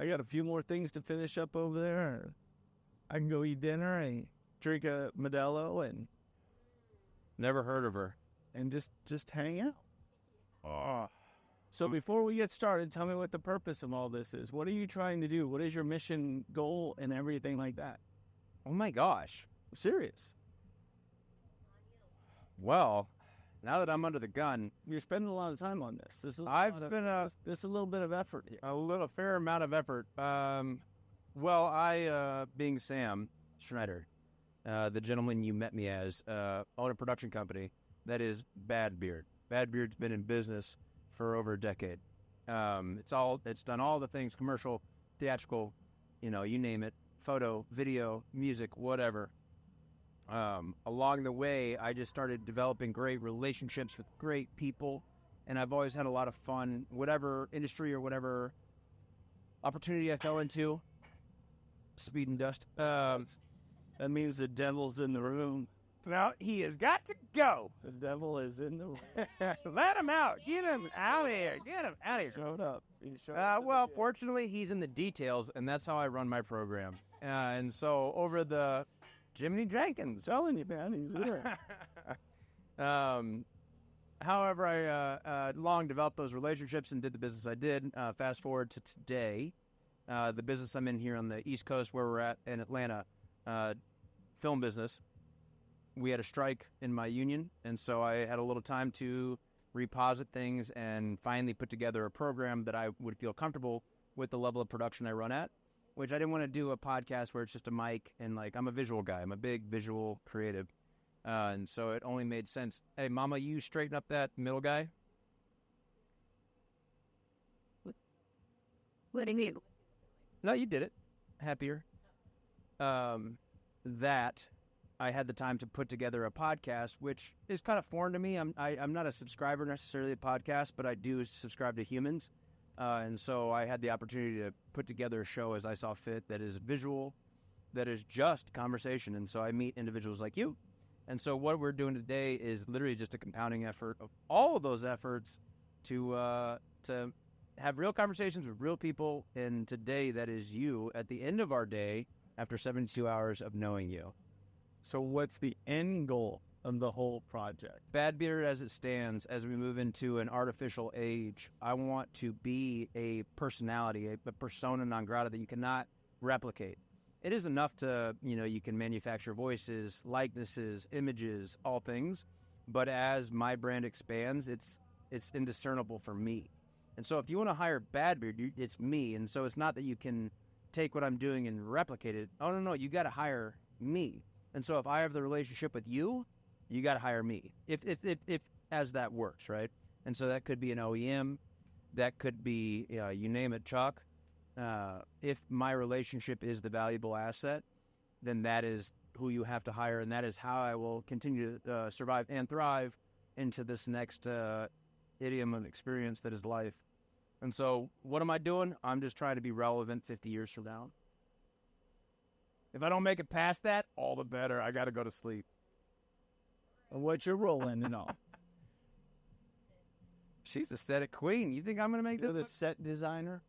I got a few more things to finish up over there. I can go eat dinner and drink a Modelo and Never heard of her. just hang out. So before we get started, tell me what the purpose of all this is. What are you trying to do? What is your mission, goal, and everything like that? Oh my gosh. I'm serious. Well, now that I'm under the gun, You're spending a lot of time on this. This is This is a little bit of effort here. a fair amount of effort. Well, I, being Sam Schneider, the gentleman you met me as, own a production company that is Bad Beard. Bad Beard's been in business for over a decade. It's done all the things, commercial, theatrical, you name it, photo, video, music, whatever. Along the way, I just started developing great relationships with great people, and I've always had a lot of fun, whatever industry or whatever opportunity I fell into. Speed and dust. That means the devil's in the room. Now, he has got to go. The devil is in the room. Let him out. Get him out of here. Get him out of here. Showed up. He showed up Well, fortunately, he's in the details, and that's how I run my program. And so over the Jiminy Jenkins. telling you, man, he's there. However, I long developed those relationships and did the business I did. Fast forward to today, the business I'm in here on the East Coast where we're at in Atlanta, film business. We had a strike in my union, and so I had a little time to reposit things and finally put together a program that I would feel comfortable with the level of production I run at, which I didn't want to do a podcast where it's just a mic and I'm a visual guy. I'm a big visual creative. And so it only made sense. Hey, Mama, you straighten up that middle guy? What do you mean? No, you did it. Happier. That I had the time to put together a podcast, which is kind of foreign to me. I'm not a subscriber necessarily to podcasts, but I do subscribe to humans. And so I had the opportunity to put together a show as I saw fit that is visual, that is just conversation. And so I meet individuals like you. And so what we're doing today is literally just a compounding effort of all of those efforts to have real conversations with real people. And today that is you at the end of our day after 72 hours of knowing you. So what's the end goal of the whole project? Bad Beard as it stands, as we move into an artificial age, I want to be a personality, a persona non grata that you cannot replicate. It is enough to, you can manufacture voices, likenesses, images, all things. But as my brand expands, it's indiscernible for me. And so if you want to hire Bad Beard, it's me. And so it's not that you can take what I'm doing and replicate it. Oh, no, you got to hire me. And so if I have the relationship with you, you got to hire me. If as that works, right? And so that could be an OEM, that could be you name it, Chuck. If my relationship is the valuable asset, then that is who you have to hire, and that is how I will continue to survive and thrive into this next idiom of experience that is life. And so, what am I doing? I'm just trying to be relevant 50 years from now. If I don't make it past that, all the better. I got to go to sleep. And what's your role in it all? She's the aesthetic queen. You think I'm going to make You're this? the set designer?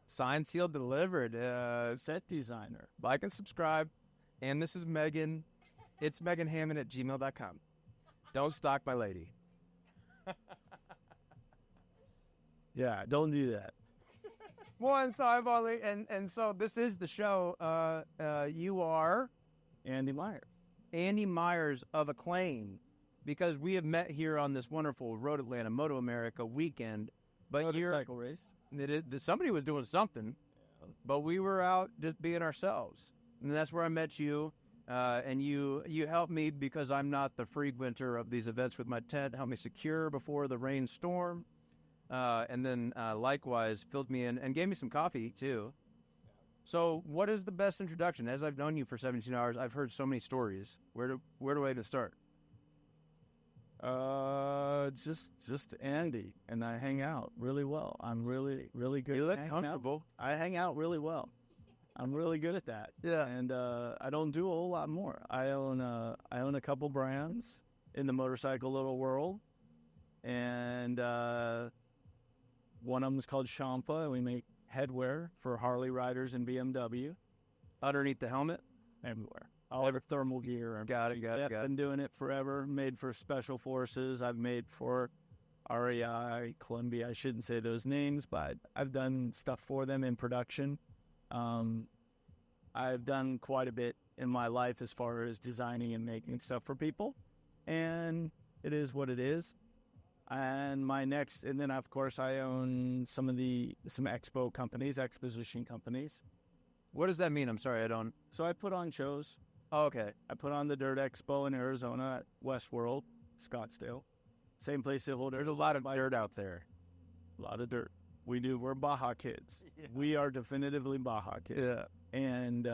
Signed, sealed, delivered. Set designer. Like and subscribe. And this is Megan. It's MeganHammond@gmail.com. Don't stalk my lady. Yeah, don't do that. Well, and so I've only and so this is the show. You are Andy Myers. Andy Myers of Acclaim, because we have met here on this wonderful Road Atlanta Moto America weekend. But Motorcycle race. Somebody was doing something, but we were out just being ourselves, and that's where I met you. And you helped me because I'm not the frequenter of these events with my tent. Helped me secure before the rainstorm. And then likewise filled me in and gave me some coffee too. So what is the best introduction? As I've known you for 17 hours, I've heard so many stories. Where do I even start? Just Andy, and I hang out really well. I'm really good. You look hanging comfortable. out. I hang out really well. I'm really good at that. Yeah. And I don't do a whole lot more. I own a couple brands in the motorcycle little world, and One of them is called Champa, and we make headwear for Harley riders and BMW. Underneath the helmet? Everywhere. All the thermal gear. Got it. I've been doing it forever. Made for Special Forces. I've made for REI, Columbia. I shouldn't say those names, but I've done stuff for them in production. I've done quite a bit in my life as far as designing and making stuff for people. And it is what it is. And then of course I own some expo companies, exposition companies. What does that mean? I'm sorry, I don't. So I put on shows. Oh, okay. I put on the Dirt Expo in Arizona at Westworld, Scottsdale. Same place they hold. There's a lot of dirt out there. A lot of dirt. We're Baja kids. Yeah. We are definitively Baja kids. Yeah. And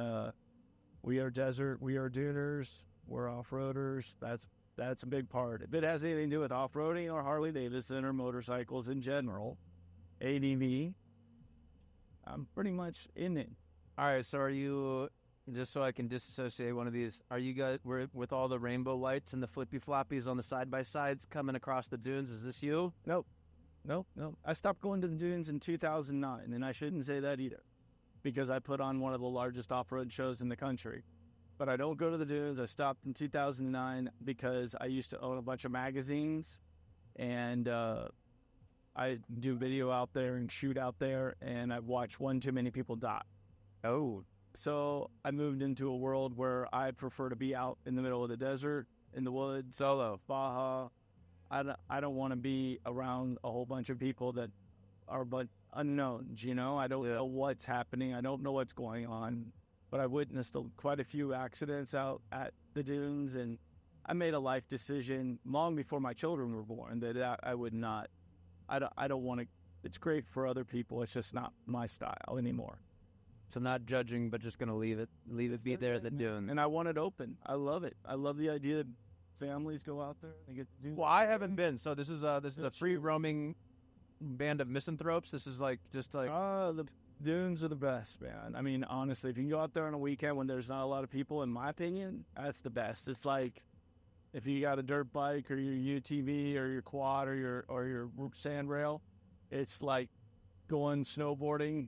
we are desert, we are duners, we're off-roaders. That's a big part. If it has anything to do with off-roading or Harley-Davidson or motorcycles in general, ADV, I'm pretty much in it. All right, so are you, just so I can disassociate one of these, are you guys, with all the rainbow lights and the flippy-floppies on the side-by-sides coming across the dunes, is this you? Nope. I stopped going to the dunes in 2009, and I shouldn't say that either, because I put on one of the largest off-road shows in the country. But I don't go to the dunes. I stopped in 2009 because I used to own a bunch of magazines, and I do video out there and shoot out there, and I've watched one too many people die. Oh. So I moved into a world where I prefer to be out in the middle of the desert, in the woods, solo, Baja. I don't want to be around a whole bunch of people that are unknowns, I don't know what's happening. I don't know what's going on. But I witnessed quite a few accidents out at the dunes, and I made a life decision long before my children were born that I would not. I don't want to. It's great for other people. It's just not my style anymore. So not judging, but just going to leave it be there at the dune. And I want it open. I love it. I love the idea that families go out there and get to do. Well, I haven't been. So this is a free roaming band of misanthropes. This is like the dunes are the best, man. I mean, honestly, if you can go out there on a weekend when there's not a lot of people, in my opinion, that's the best. It's like if you got a dirt bike or your UTV or your quad or your sand rail, it's like going snowboarding,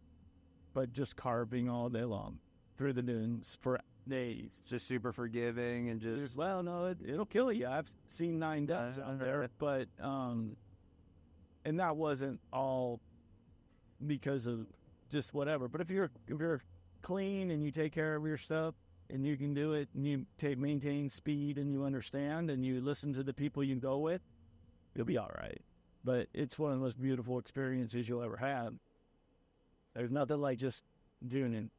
but just carving all day long through the dunes for days. Just super forgiving and just... Well, no, it'll kill you. I've seen 9 deaths out there, but and that wasn't all because of just whatever. But if you're clean and you take care of your stuff and you can do it and you maintain speed and you understand and you listen to the people you go with, you'll be all right. But it's one of the most beautiful experiences you'll ever have. There's nothing like just doing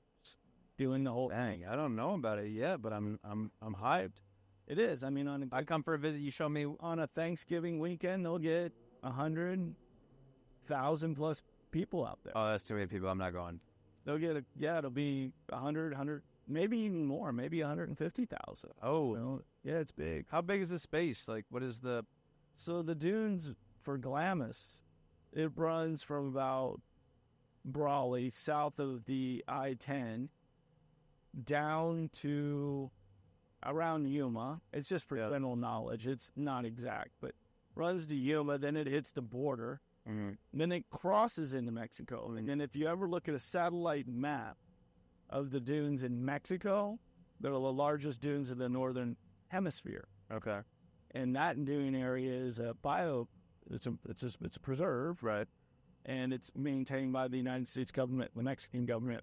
the whole thing. I don't know about it yet, but I'm hyped. It is. I mean, I come for a visit. You show me on a Thanksgiving weekend, they'll get 100,000 plus people out there. Oh, that's too many people. I'm not going. They'll get it'll be 100, maybe even more, maybe 150,000. Oh, yeah, it's big. How big is the space? Like, what is the? So the dunes for Glamis, it runs from about Brawley, south of the I-10, down to around Yuma. It's just for general knowledge. It's not exact, but runs to Yuma, then it hits the border. Mm-hmm. Then it crosses into Mexico. Mm-hmm. And then if you ever look at a satellite map of the dunes in Mexico, they're the largest dunes in the northern hemisphere. Okay. And that dune area is it's a preserve. Right. And it's maintained by the United States government, the Mexican government.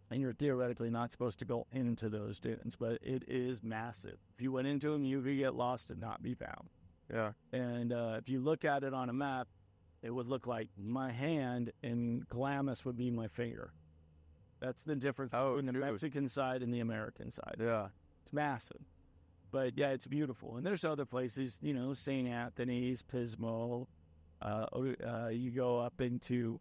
And you're theoretically not supposed to go into those dunes, but it is massive. If you went into them, you could get lost and not be found. Yeah. And if you look at it on a map, it would look like my hand, and Glamis would be my finger. That's the difference between the Mexican side and the American side. Yeah. It's massive. But, yeah, it's beautiful. And there's other places, St. Anthony's, Pismo. You go up into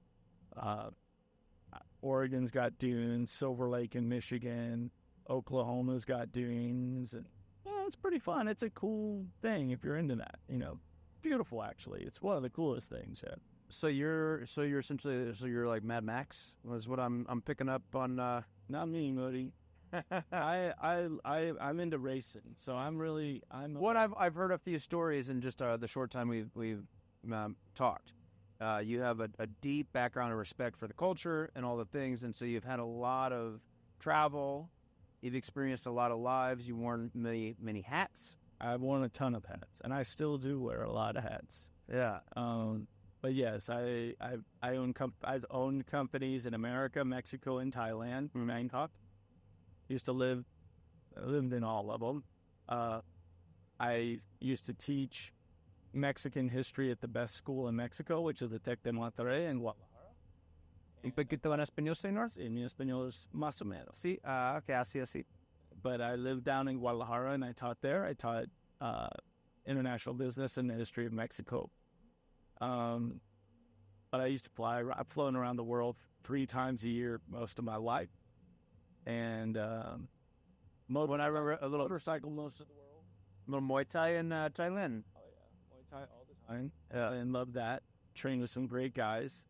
Oregon's got dunes, Silver Lake in Michigan, Oklahoma's got dunes. And, it's pretty fun. It's a cool thing if you're into that, Beautiful, actually. It's one of the coolest things. Yeah. So you're essentially you're like Mad Max was what I'm picking up on. Not me, Moody. I'm into racing, so I'm what I've heard a few stories in just the short time we've talked you have a deep background of respect for the culture and all the things, and so you've had a lot of travel. You've experienced a lot of lives. You've worn many hats. I've worn a ton of hats, and I still do wear a lot of hats. Yeah. But yes, I've owned companies in America, Mexico, and Thailand. Bangkok. I lived in all of them. I used to teach Mexican history at the best school in Mexico, which is the Tec de Monterrey in Guadalajara. Un poquito en español, señor? En mi español es más o menos. Sí, okay, así. But I lived down in Guadalajara, and I taught there. I taught international business and the history of Mexico. But I used to fly. I've flown around the world 3 times a year most of my life. And When I remember a little motorcycle most of the world. Muay Thai in Thailand. Oh, yeah. Muay Thai all the time. Yeah. And loved that. Trained with some great guys.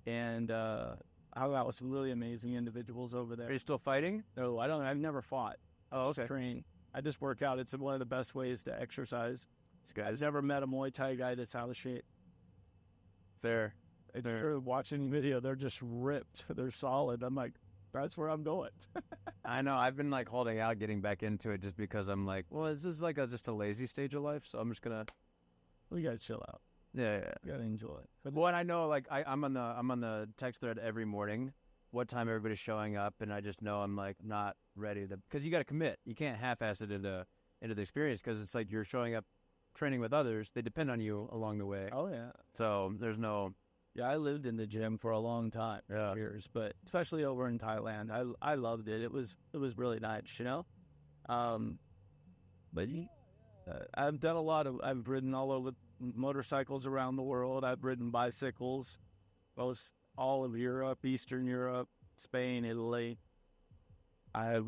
And hung out with some really amazing individuals over Are there. you still fighting? No, I've never fought. Oh, okay. Train. I just work out. It's one of the best ways to exercise. Guys, I've never met a Muay Thai guy that's out of shape. fair. It's true. Watching video, they're just ripped. They're solid. I'm like, that's where I'm going. I know. I've been like holding out, getting back into it, just because I'm like, well, this is like just a lazy stage of life, so I'm just gonna. We gotta chill out. Yeah. We gotta enjoy it. But Well, and I know, like, I'm on the text thread every morning, what time everybody's showing up, and I just know I'm like not ready to, because you got to commit. You can't half-ass it into the experience, because it's like you're showing up, training with others. They depend on you along the way. oh yeah, So there's no. yeah. I lived in the gym for a long time, Yeah. years, but especially over in Thailand, I loved it. It was really nice, you know. But I've done a lot of. I've ridden all over motorcycles around the world. I've ridden bicycles, all of Europe, Eastern Europe, Spain, Italy. I've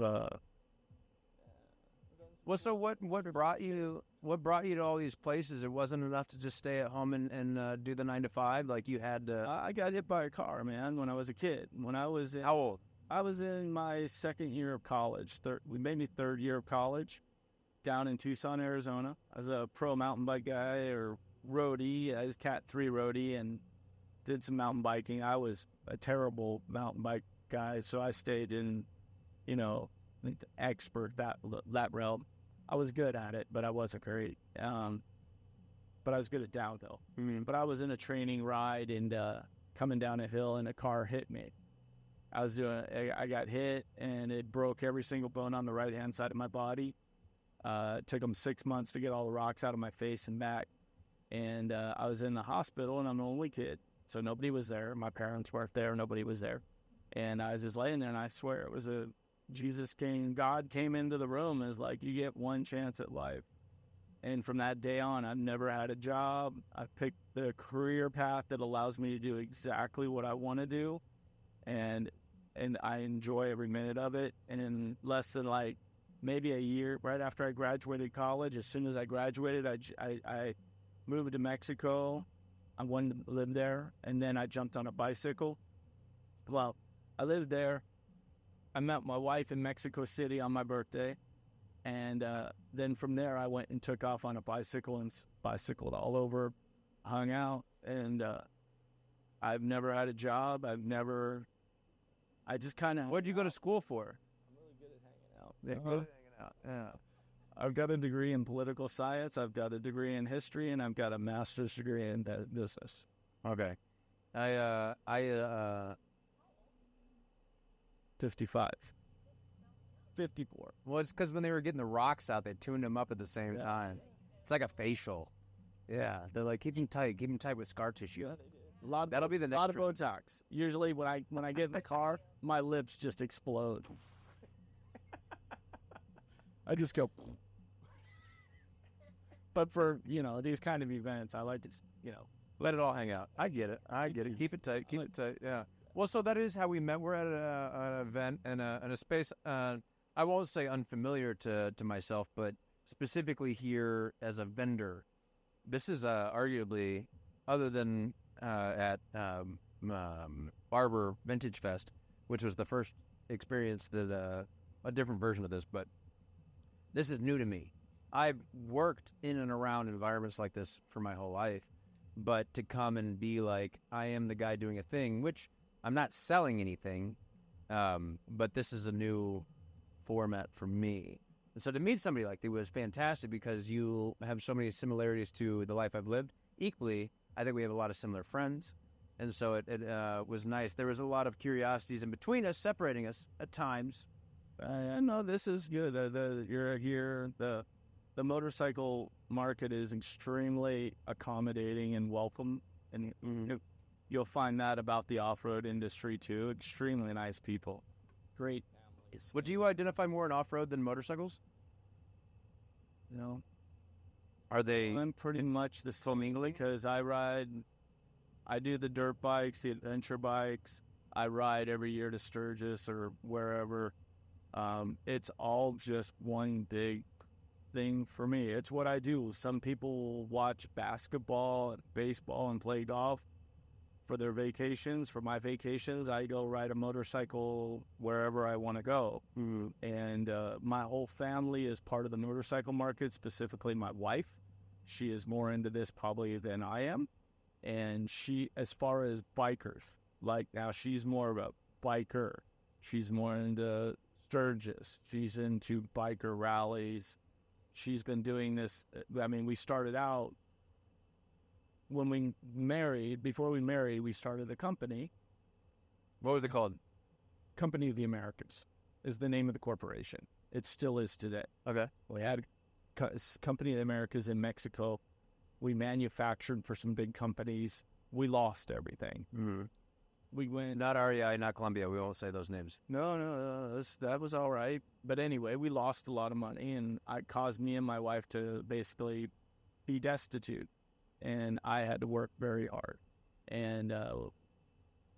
So what brought you to all these places? It wasn't enough to just stay at home and do the 9 to 5. Like, you had to. I got hit by a car, man, when I was a kid. When I was How old? I was in my second year of college. Maybe third year of college, down in Tucson, Arizona. I was a pro mountain bike guy or roadie. I was Cat 3 roadie and did some mountain biking. I was a terrible mountain bike guy, so I stayed in, I think the expert that realm. I was good at it, but I wasn't great. But I was good at downhill. Mm-hmm. But I was in a training ride and coming down a hill, and a car hit me. I got hit, and it broke every single bone on the right-hand side of my body. It took them 6 months to get all the rocks out of my face and back. And I was in the hospital, and I'm the only kid. So nobody was there. My parents weren't there. Nobody was there. And I was just laying there, and I swear it was God came into the room and was like, you get one chance at life. And from that day on, I've never had a job. I've picked the career path that allows me to do exactly what I want to do. And I enjoy every minute of it. And in less than maybe a year, right after I graduated college, as soon as I graduated, I moved to Mexico. I wanted to live there. And then I jumped on a bicycle. Well, I lived there. I met my wife in Mexico City on my birthday. And then from there, I went and took off on a bicycle and bicycled all over, hung out. And I've never had a job. I just kind of. What did you go to school for? I'm really good at hanging out. Yeah, good at hanging out. Yeah. I've got a degree in political science. I've got a degree in history, and I've got a master's degree in business. Okay. 55. 54. Well, it's because when they were getting the rocks out, they tuned them up at the same time. It's like a facial. Yeah, they're like, keep them tight with scar tissue. That'll be the next. A lot of Botox. Usually, when I get in the car, my lips just explode. I just go. But for these kind of events, I like to Let it all hang out. I get it. Keep it tight. Keep it tight. Yeah. Well, so that is how we met. We're at an event in a space. I won't say unfamiliar to myself, but specifically here as a vendor. This is arguably, other than at Barber Vintage Fest, which was the first experience that a different version of this, but this is new to me. I've worked in and around environments like this for my whole life, but to come and be like, I am the guy doing a thing, which I'm not selling anything, but this is a new format for me. And so to meet somebody like that was fantastic because you have so many similarities to the life I've lived. Equally, I think we have a lot of similar friends. And so it was nice. There was a lot of curiosities in between us, separating us at times. I know this is good. You're here. The motorcycle market is extremely accommodating and welcome. And you'll find that about the off-road industry, too. Extremely nice people. Great families. Would you identify more in off-road than motorcycles? No. Are they? I'm pretty much the same because I do the dirt bikes, the adventure bikes. I ride every year to Sturgis or wherever. It's all just one big thing for me. It's what I do. Some people watch basketball and baseball and play golf for their vacations. For my vacations, I go ride a motorcycle wherever I want to go. And my whole family is part of the motorcycle market, specifically my wife. She is more into this probably than I am. And she, as far as bikers, like now she's more of a biker. She's more into Sturgis. She's into biker rallies. She's been doing this. I mean, we started out when we married. Before we married, we started the company. What was it called? Company of the Americas is the name of the corporation. It still is today. Okay. We had Company of the Americas in Mexico. We manufactured for some big companies. We lost everything. We went... Not REI, not Columbia. We won't say those names. No. That was all right. But anyway, we lost a lot of money, and it caused me and my wife to basically be destitute. And I had to work very hard. And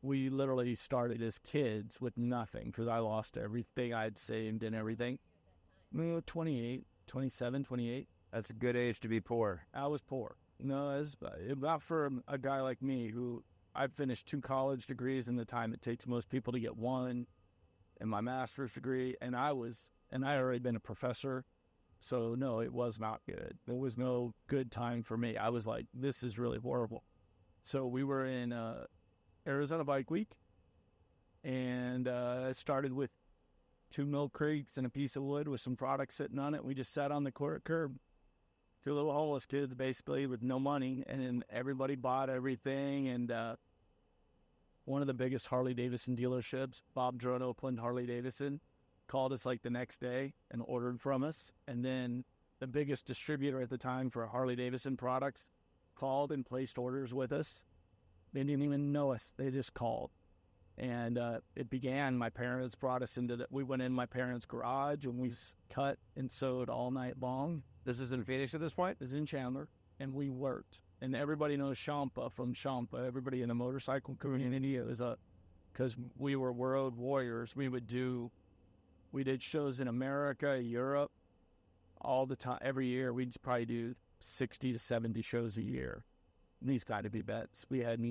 we literally started as kids with nothing because I lost everything I'd saved and everything. 28, 27, 28. That's a good age to be poor. I was poor. No, it's not for a guy like me who I finished 2 college degrees in the time it takes most people to get one, and my master's degree. And I had already been a professor. So no, it was not good. There was no good time for me. I was like, this is really horrible. So we were in Arizona Bike Week, and I started with 2 milk crates and a piece of wood with some products sitting on it. We just sat on the curb. 2 little homeless kids, basically, with no money, and everybody bought everything. And one of the biggest Harley-Davidson dealerships, Bob Drone Oakland Harley-Davidson, called us like the next day and ordered from us. And then the biggest distributor at the time for Harley-Davidson products called and placed orders with us. They didn't even know us. They just called. And it began, my parents brought us we went in my parents' garage, and we cut and sewed all night long. This is in Phoenix at this point? It's in Chandler, and we worked. And everybody knows Champa from Champa. Everybody in the motorcycle community, it was because we were road warriors. We did shows in America, Europe, all the time. Every year, we'd probably do 60 to 70 shows a year. And these got to be bets. We had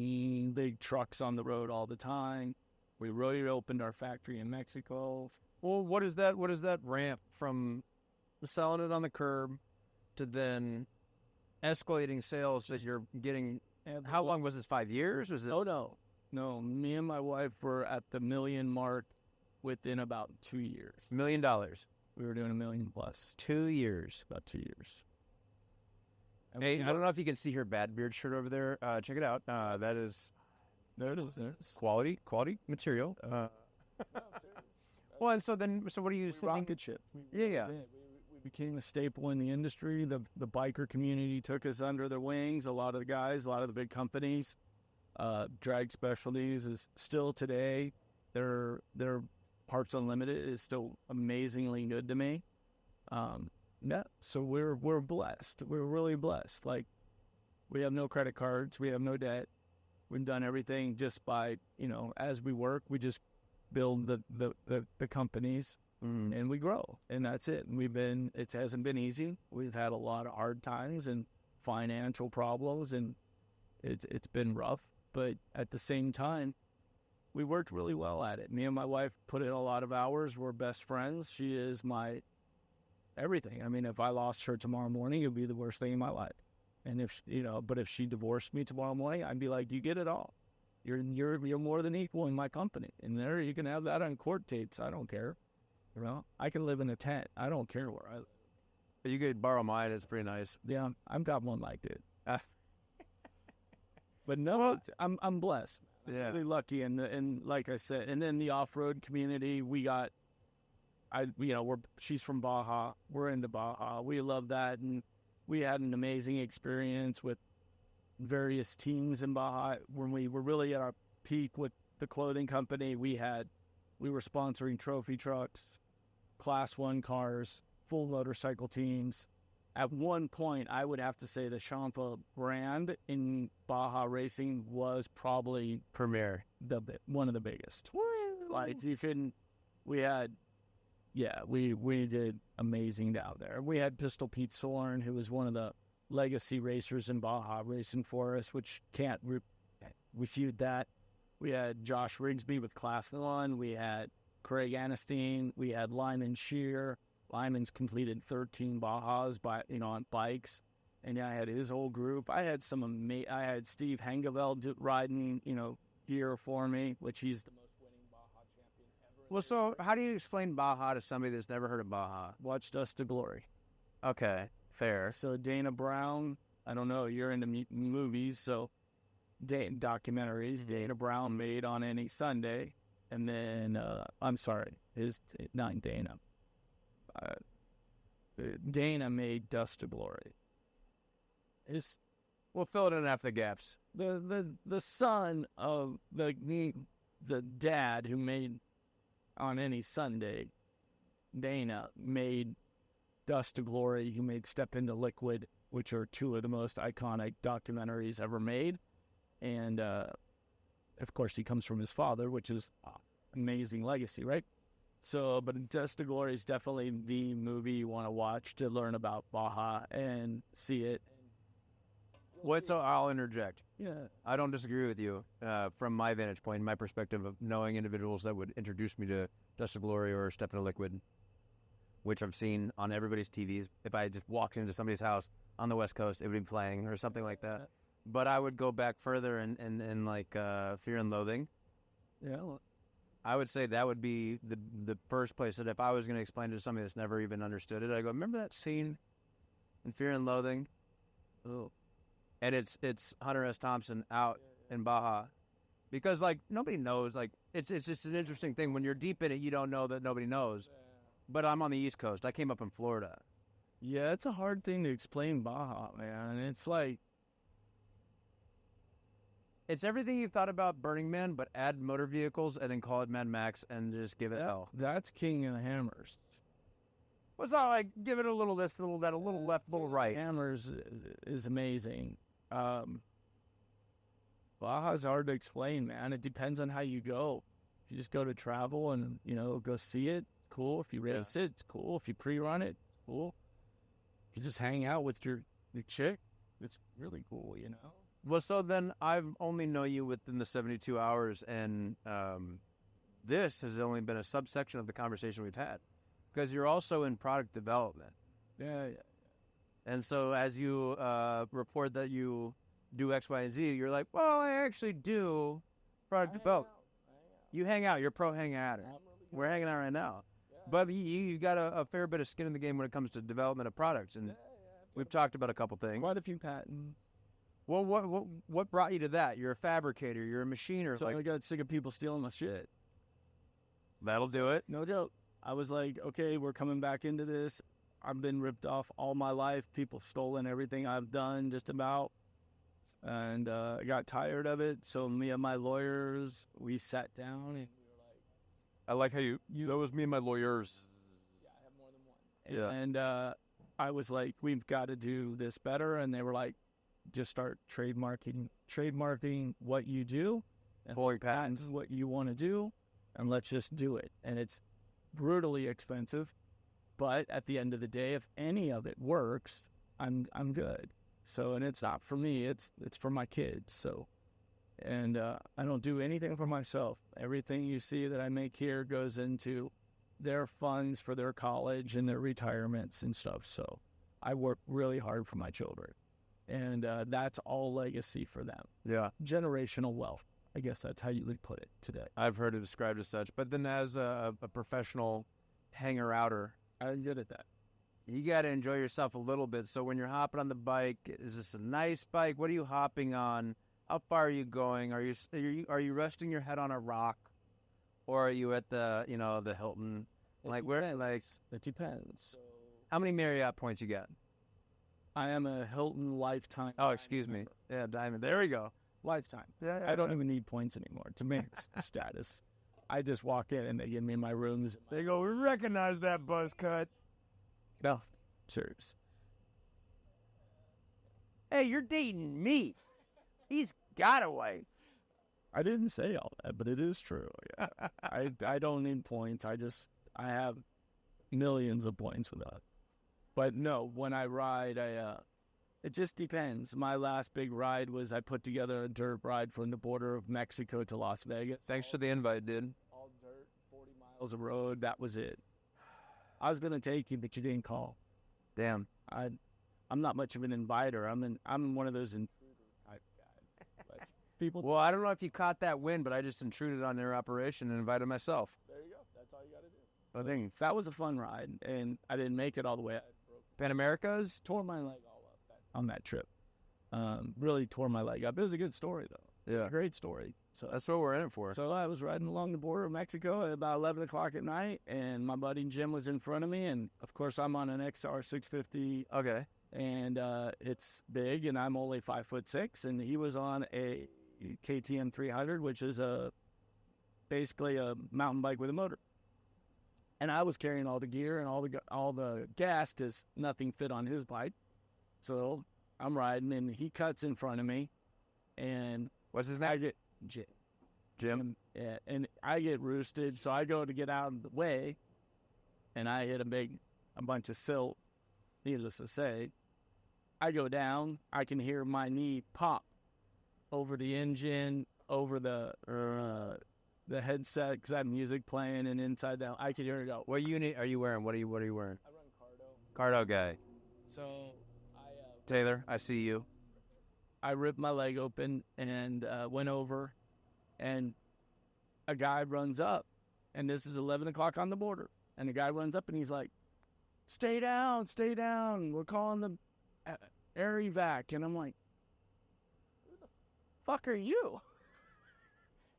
big trucks on the road all the time. We really opened our factory in Mexico. Well, what is that ramp from selling it on the curb to then escalating sales that you're getting? How long was this? 5 years? Was it? Oh, no. Me and my wife were at the $1 million mark within about 2 years. $1 million. We were doing $1 million plus. 2 years. About 2 years. Hey, I don't know if you can see her Bad Beard shirt over there. Check it out. That is... There it is. Quality material. Well, and so what are you saying? Rocket ship. Yeah. We became a staple in the industry. The biker community took us under their wings. A lot of the guys, a lot of the big companies. Drag Specialties is still today. Their Parts Unlimited is still amazingly good to me. Yeah, so we're blessed. We're really blessed. Like, we have no credit cards. We have no debt. We've done everything just by, as we work, we just build the companies and we grow, and that's it. And it hasn't been easy. We've had a lot of hard times and financial problems, and it's been rough. But at the same time, we worked really well at it. Me and my wife put in a lot of hours. We're best friends. She is my everything. I mean, if I lost her tomorrow morning, it would be the worst thing in my life. And if but if she divorced me tomorrow morning, I'd be like, you get it all. You're more than equal in my company. And there you can have that on court dates. I don't care. I can live in a tent. I don't care where I live. You could borrow mine. It's pretty nice. Yeah, I've got one like it. But no, I'm blessed. Yeah. Really lucky, and like I said, and then the off-road community, she's from Baja. We're into Baja. We love that, and we had an amazing experience with various teams in Baja. When we were really at our peak with the clothing company, we were sponsoring trophy trucks, Class 1 cars, full motorcycle teams. At one point, I would have to say the Champa brand in Baja racing was probably Premier, one of the biggest. Like we did amazing down there. We had Pistol Pete Soren, who was one of the legacy racers in Baja racing for us, which can't refute that. We had Josh Rigsby with Class 1. We had Craig Anastine. We had Lyman Shear. Lyman's completed 13 Bajas on bikes, and I had his whole group. I had I had Steve Hangeveld riding, gear for me, which he's the most winning Baja champion ever. Well, so how do you explain Baja to somebody that's never heard of Baja? Watch Dust to Glory. Okay, fair. So Dana Brown, I don't know, you're into movies, so documentaries. Dana Brown made On Any Sunday, and then I'm sorry, not Dana. Dana made Dust to Glory. We'll fill it in after the gaps. The son of the dad who made On Any Sunday, Dana made Dust to Glory, who made Step Into Liquid, which are two of the most iconic documentaries ever made. And of course, he comes from his father, which is amazing legacy, right? So, but Dust to Glory is definitely the movie you want to watch to learn about Baja and see it. So I'll interject. Yeah. I don't disagree with you from my vantage point, my perspective of knowing individuals that would introduce me to Dust to Glory or Step Into Liquid, which I've seen on everybody's TVs. If I just walked into somebody's house on the West Coast, it would be playing or something like that. But I would go back further and like Fear and Loathing. Yeah. I would say that would be the first place that if I was going to explain it to somebody that's never even understood it, I go, remember that scene in Fear and Loathing? Oh. And it's Hunter S. Thompson out in Baja. Because, like, nobody knows. Like, it's just an interesting thing. When you're deep in it, you don't know that nobody knows. But I'm on the East Coast. I came up in Florida. Yeah, it's a hard thing to explain Baja, man. It's like... It's everything you thought about Burning Man, but add motor vehicles and then call it Mad Max and just give it hell. That's King of the Hammers. Well, it's not like give it a little this, a little that, a little left, a little right. Hammers is amazing. Baja's hard to explain, man. It depends on how you go. If you just go to travel and, go see it, cool. If you race it, it's cool. If you pre-run it, cool. If you just hang out with your chick, it's really cool, Well, so then I've only known you within the 72 hours, and this has only been a subsection of the conversation we've had, because you're also in product development. Yeah. And so as you report that you do X, Y, and Z, you're like, well, I actually do product development. You hang out. You're a pro hang-outer. We're hanging out right now. Yeah. But you got a fair bit of skin in the game when it comes to development of products, and we've talked about a couple things. Quite a few patents. Well, what brought you to that? You're a fabricator. You're a machiner. So I got sick of people stealing my shit. That'll do it. No joke. I was like, okay, we're coming back into this. I've been ripped off all my life. People stolen everything I've done, just about. And I got tired of it. So me and my lawyers, we sat down and we were like... I like how you that was me and my lawyers. Yeah, I have more than one. Yeah. And I was like, we've got to do this better. And they were like, just start trademarking what you do, and pulling patents, what you want to do, and let's just do it. And it's brutally expensive, but at the end of the day, if any of it works, I'm good. So, and it's not for me; it's for my kids. So, and I don't do anything for myself. Everything you see that I make here goes into their funds for their college and their retirements and stuff. So, I work really hard for my children. And that's all legacy for them. Yeah. Generational wealth. I guess that's how you would put it today. I've heard it described as such. But then as a professional hanger-outer, I'm good at that. you got to enjoy yourself a little bit. So when you're hopping on the bike, is this a nice bike? What are you hopping on? How far are you going? Are you resting your head on a rock, or are you at the the Hilton? It depends. So How many Marriott points you got? I am a Hilton lifetime. Oh, excuse me. Yeah, Diamond. There we go. Lifetime. Yeah, I don't even need points anymore to manage the status. I just walk in and they give me my rooms. They go, we recognize that buzz cut. No, serious. Hey, you're dating me. He's got a wife. I didn't say all that, but it is true. Yeah. I don't need points. I have millions of points with that. But no, when I ride, it just depends. My last big ride was I put together a dirt ride from the border of Mexico to Las Vegas. Thanks for the invite, dude. All dirt, 40 miles of road. That was it. I was gonna take you, but you didn't call. Damn. I'm not much of an inviter. I'm one of those intruder type guys. But people. Well, I don't know if you caught that win, but I just intruded on their operation and invited myself. There you go. That's all you got to do. So That was a fun ride, and I didn't make it all the way. I Pan Americas? tore my leg all up on that trip. Really tore my leg up. It was a good story, though. Yeah. A great story. So That's what we're in it for. So I was riding along the border of Mexico at about 11 o'clock at night, and my buddy Jim was in front of me, and of course I'm on an XR 650, Okay. and it's big, and I'm only 5'6", and he was on a KTM 300, which is basically a mountain bike with a motor. And I was carrying all the gear and all the gas because nothing fit on his bike. So I'm riding, and he cuts in front of me, and What's his name? I get Jim. Yeah, and I get roosted, so I go to get out of the way, and I hit a bunch of silt. Needless to say, I go down. I can hear my knee pop over the engine, over the headset because I have music playing, and inside that I can hear it go. What unit are you wearing? What are you wearing? I run Cardo, Cardo guy. so Taylor, I see you. I ripped my leg open and went over, and a guy runs up, and this is 11 o'clock on the border, and the guy runs up, and he's like, stay down, we're calling the air evac, and I'm like, who the fuck are you?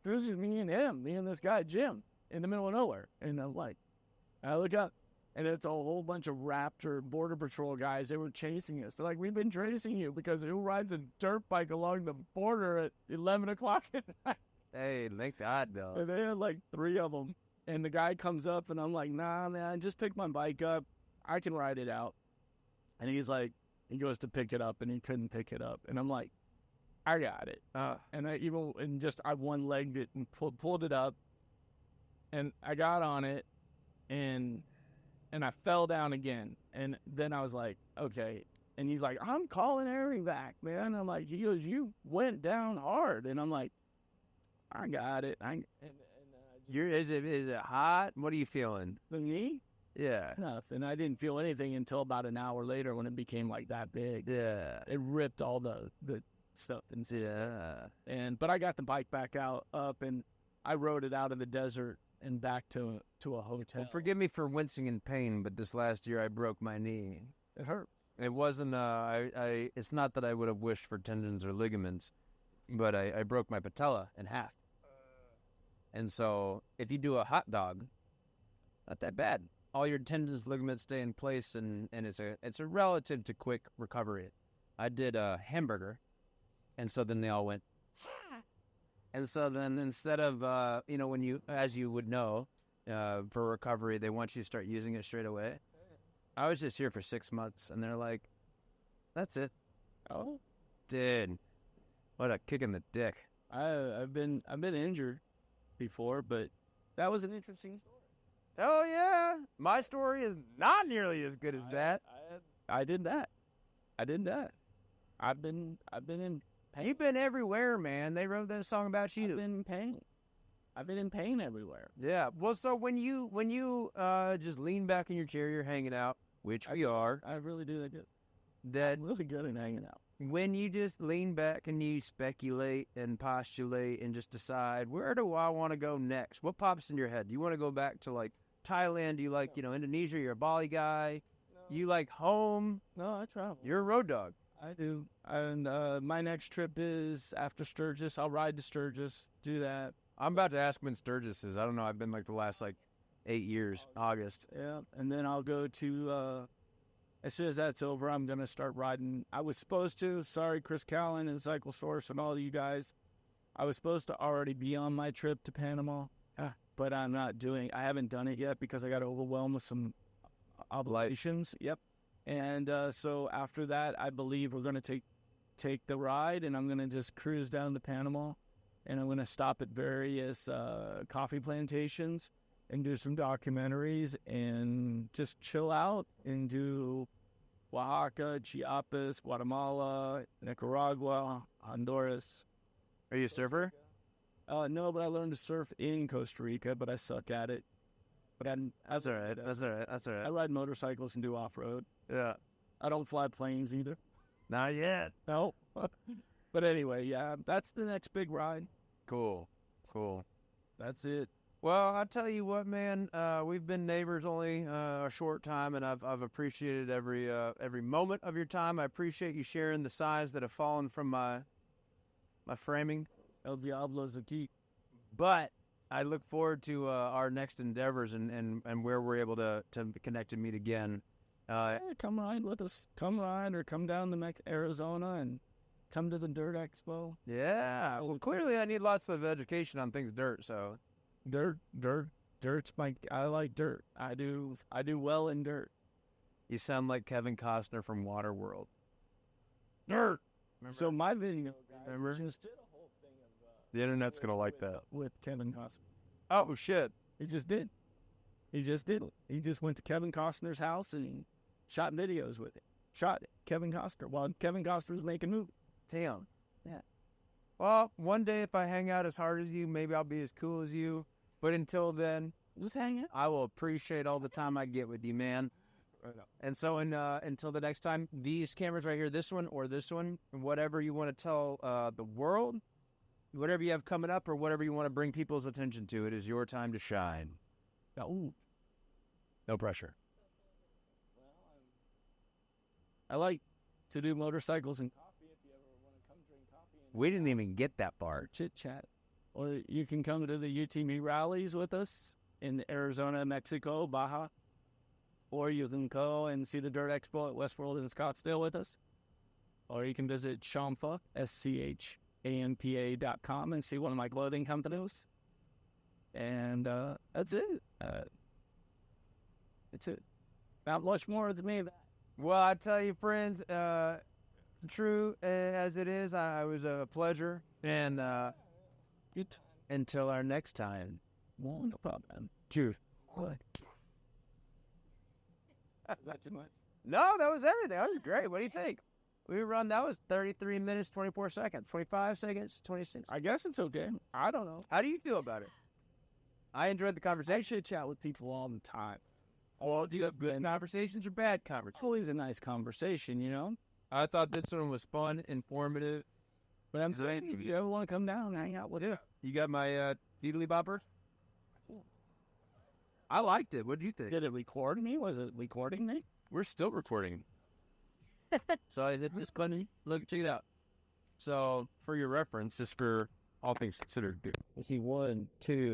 It was just me and this guy, Jim, in the middle of nowhere, and I'm like, I look up, and it's a whole bunch of Raptor Border Patrol guys. They were chasing us. They're like, we've been chasing you because who rides a dirt bike along the border at 11 o'clock at night? Hey, thank God, though. And they had like 3 of them. And the guy comes up, and I'm like, nah, man, just pick my bike up. I can ride it out. And he's like, he goes to pick it up, and he couldn't pick it up. And I'm like, I got it. And I one-legged it and pulled it up. And I got on it, and I fell down again. And then I was like, okay. And he's like, I'm calling air evac, man. And I'm like, he goes, you went down hard. And I'm like, I got it. Is it hot? What are you feeling? The knee? Yeah. Nothing. I didn't feel anything until about an hour later when it became like that big. Yeah. It ripped all the stuff inside. Yeah. But I got the bike back up, and I rode it out of the desert and back to a hotel. Well, forgive me for wincing in pain, but this last year I broke my knee. It hurt. It wasn't. It's not that I would have wished for tendons or ligaments, but I broke my patella in half. And so, if you do a hot dog, not that bad. All your tendons, ligaments stay in place, and it's a relative to quick recovery. I did a hamburger, and so then they all went. And so then instead of when you, as you would know, for recovery, they want you to start using it straight away. I was just here for 6 months, and they're like, "That's it." Oh, Dude, what a kick in the dick. I've been injured before, but that was an interesting story. Oh yeah, my story is not nearly as good as that. I did that. I've been in pain. You've been everywhere, man. They wrote that song about you. I've been in pain. I've been in pain everywhere. Yeah. Well, so when you just lean back in your chair, you're hanging out, which we are. I really do. That I'm really good at hanging out. when you just lean back and you speculate and postulate and just decide, where do I want to go next? What pops in your head? Do you want to go back to like Thailand? Do you like, Indonesia? You're a Bali guy. No. You like home? No, I travel. You're a road dog. I do. And my next trip is after Sturgis. I'll ride to Sturgis, do that. I'm about to ask when Sturgis is. I don't know. I've been like the last 8 years, August. Yeah. And then I'll go to, as soon as that's over, I'm going to start riding. I was supposed to. Sorry, Chris Callan and Cycle Source and all of you guys. I was supposed to already be on my trip to Panama, but I'm not doing. I haven't done it yet because I got overwhelmed with some obligations. Yep. And so after that, I believe we're going to take the ride, and I'm going to just cruise down to Panama, and I'm going to stop at various coffee plantations and do some documentaries and just chill out and do Oaxaca, Chiapas, Guatemala, Nicaragua, Honduras. Are you a surfer? No, but I learned to surf in Costa Rica, but I suck at it. But That's all right. That's all right. That's all I right. ride motorcycles and do off-road. Yeah. I don't fly planes either. Not yet. No. But anyway, yeah, that's the next big ride. Cool. That's it. Well, I tell you what, man. We've been neighbors only a short time, and I've appreciated every moment of your time. I appreciate you sharing the signs that have fallen from my framing. El Diablo's a key. But I look forward to our next endeavors and where we're able to connect and meet again. Hey, come ride with us. Come ride or come down to Arizona and come to the Dirt Expo. Yeah. Well, clearly I need lots of education on things dirt. So Dirt's I like dirt. I do well in dirt. you sound like Kevin Costner from Waterworld. Dirt. Remember? So my video guy Remember? just did a whole thing of The internet's gonna like that. with Kevin Costner. Oh shit. He just did. He just went to Kevin Costner's house and shot videos with it. Shot Kevin Costner while Kevin Costner was making movies. Damn. Yeah. Well, one day if I hang out as hard as you, maybe I'll be as cool as you. But until then, Just hang out. I will appreciate all the time I get with you, man. And so until the next time, these cameras right here, this one or this one, whatever you want to tell the world, whatever you have coming up or whatever you want to bring people's attention to, it is your time to shine. Ooh. No pressure. I like to do motorcycles and coffee if you ever want to come drink coffee and We didn't even get that part. chit chat. Or you can come to the UTME rallies with us in Arizona, Mexico, Baja. Or you can go and see the Dirt Expo at Westworld in Scottsdale with us. Or you can visit Champa, SCHAMPA.com and see one of my clothing companies. And that's it. That's it. Not much more to me. Well, I tell you, friends, true as it is, I was a pleasure. And Good time. until our next time. Well, no problem. Cheers. What? Is that too much? No, that was everything. That was great. What do you think? That was 33 minutes, 24 seconds, 25 seconds, 26. I guess it's okay. I don't know. How do you feel about it? I enjoyed the I conversation. should chat with people all the time. Well, do you have good conversations or bad It's conversations? always a nice conversation, you know? I thought this one was fun, informative. But I'm Is it- saying, if you ever want to come down and hang out with Yeah. You got my Beedly Bopper? I liked it. What do you think? Did it record me? Was it recording me? We're still recording. So I hit this button. Look, check it out. So for your reference, just for all things considered, Let's see, 1, 2.